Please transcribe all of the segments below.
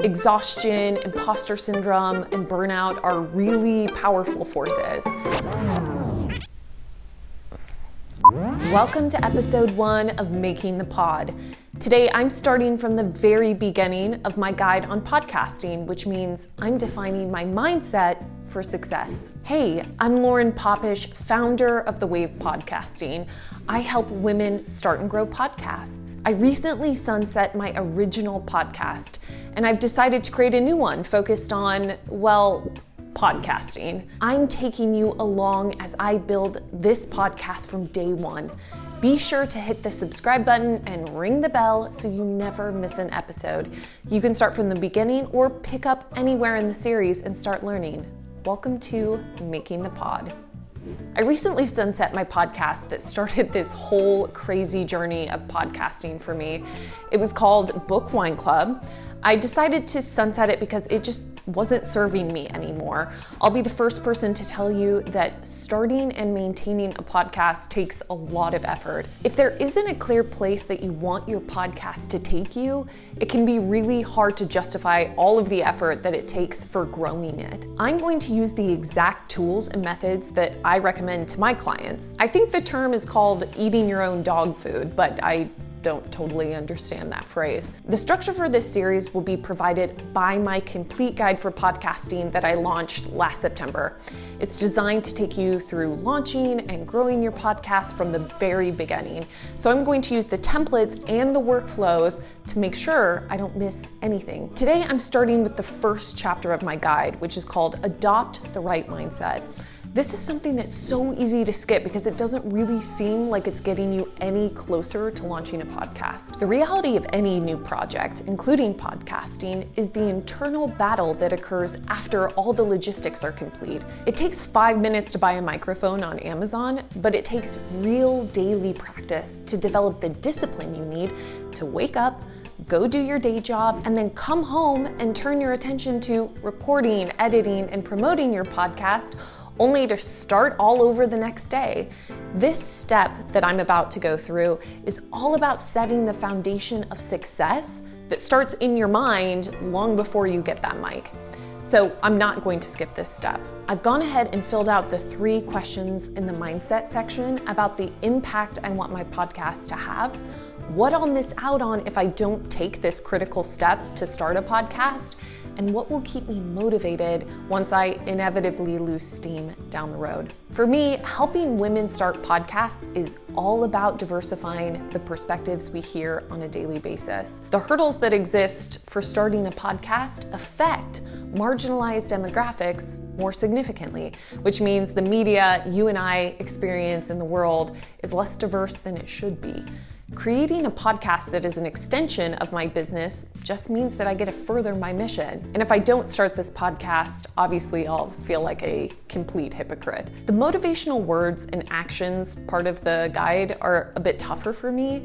Exhaustion, imposter syndrome, and burnout are really powerful forces. Welcome to episode 1 of Making the Pod. Today, I'm starting from the very beginning of my guide on podcasting, which means I'm defining my mindset for success. Hey, I'm Lauren Popish, founder of The Wave Podcasting. I help women start and grow podcasts. I recently sunset my original podcast, and I've decided to create a new one focused on, podcasting. I'm taking you along as I build this podcast from day one. Be sure to hit the subscribe button and ring the bell so you never miss an episode. You can start from the beginning or pick up anywhere in the series and start learning. Welcome to Making the Pod. I recently sunset my podcast that started this whole crazy journey of podcasting for me. It was called Book Wine Club. I decided to sunset it because it just wasn't serving me anymore. I'll be the first person to tell you that starting and maintaining a podcast takes a lot of effort. If there isn't a clear place that you want your podcast to take you, it can be really hard to justify all of the effort that it takes for growing it. I'm going to use the exact tools and methods that I recommend to my clients. I think the term is called eating your own dog food, but I don't totally understand that phrase. The structure for this series will be provided by my complete guide for podcasting that I launched last September. It's designed to take you through launching and growing your podcast from the very beginning. So I'm going to use the templates and the workflows to make sure I don't miss anything. Today, I'm starting with the first chapter of my guide, which is called Adopt the Right Mindset. This is something that's so easy to skip because it doesn't really seem like it's getting you any closer to launching a podcast. The reality of any new project, including podcasting, is the internal battle that occurs after all the logistics are complete. It takes 5 minutes to buy a microphone on Amazon, but it takes real daily practice to develop the discipline you need to wake up, go do your day job, and then come home and turn your attention to recording, editing, and promoting your podcast, only to start all over the next day. This step that I'm about to go through is all about setting the foundation of success that starts in your mind long before you get that mic. So I'm not going to skip this step. I've gone ahead and filled out the 3 questions in the mindset section about the impact I want my podcast to have, what I'll miss out on if I don't take this critical step to start a podcast, and what will keep me motivated once I inevitably lose steam down the road. For me, helping women start podcasts is all about diversifying the perspectives we hear on a daily basis. The hurdles that exist for starting a podcast affect marginalized demographics more significantly, which means the media you and I experience in the world is less diverse than it should be. Creating a podcast that is an extension of my business just means that I get to further my mission. And if I don't start this podcast, obviously I'll feel like a complete hypocrite. The motivational words and actions part of the guide are a bit tougher for me.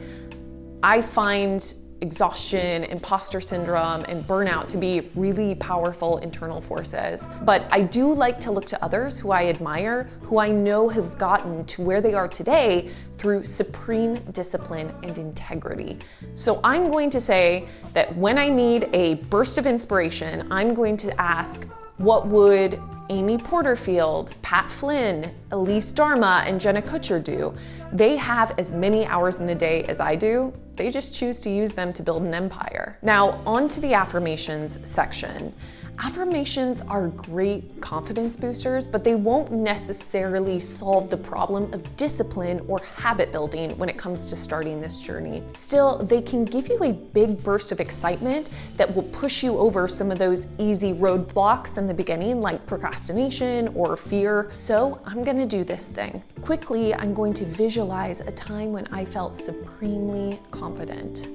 I find exhaustion, imposter syndrome, and burnout to be really powerful internal forces. But I do like to look to others who I admire, who I know have gotten to where they are today through supreme discipline and integrity. So I'm going to say that when I need a burst of inspiration, I'm going to ask, what would Amy Porterfield, Pat Flynn, Elise Darma, and Jenna Kutcher do? They have as many hours in the day as I do. They just choose to use them to build an empire. Now, on to the affirmations section. Affirmations are great confidence boosters, but they won't necessarily solve the problem of discipline or habit building when it comes to starting this journey. Still, they can give you a big burst of excitement that will push you over some of those easy roadblocks in the beginning, like procrastination or fear. So I'm gonna do this thing. Quickly, I'm going to visualize a time when I felt supremely confident.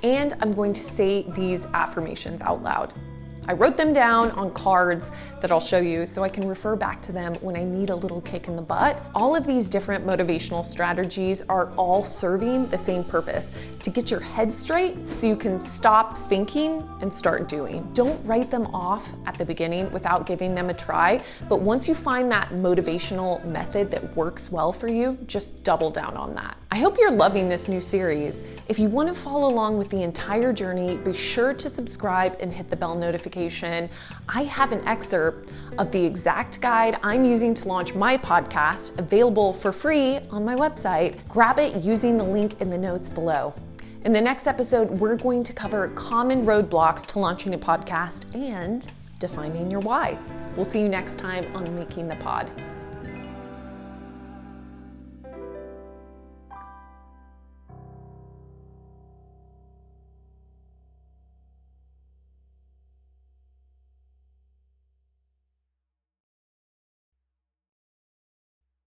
And I'm going to say these affirmations out loud. I wrote them down on cards that I'll show you so I can refer back to them when I need a little kick in the butt. All of these different motivational strategies are all serving the same purpose, to get your head straight so you can stop thinking and start doing. Don't write them off at the beginning without giving them a try, but once you find that motivational method that works well for you, just double down on that. I hope you're loving this new series. If you want to follow along with the entire journey, be sure to subscribe and hit the bell notification. I have an excerpt of the exact guide I'm using to launch my podcast available for free on my website. Grab it using the link in the notes below. In the next episode, we're going to cover common roadblocks to launching a podcast and defining your why. We'll see you next time on Making the Pod.